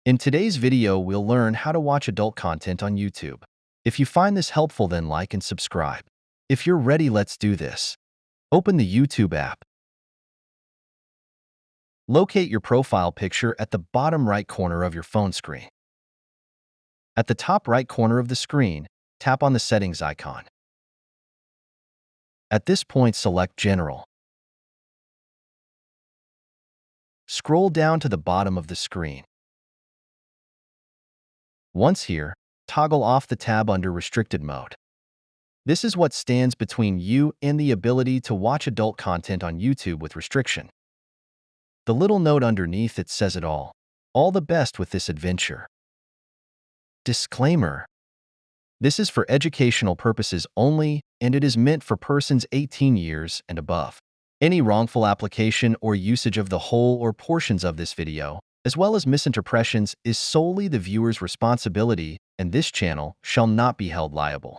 In today's video, we'll learn how to watch adult content on YouTube. If you find this helpful, then like and subscribe. If you're ready, let's do this. Open the YouTube app. Locate your profile picture at the bottom right corner of your phone screen. At the top right corner of the screen, tap on the settings icon. At this point, select General. Scroll down to the bottom of the screen. Once here, toggle off the tab under Restricted Mode. This is what stands between you and the ability to watch adult content on YouTube with restriction. The little note underneath it says it all. All the best with this adventure. Disclaimer: this is for educational purposes only, and it is meant for persons 18 years and above. Any wrongful application or usage of the whole or portions of this video, as well as misinterpretations, is solely the viewer's responsibility, and this channel shall not be held liable.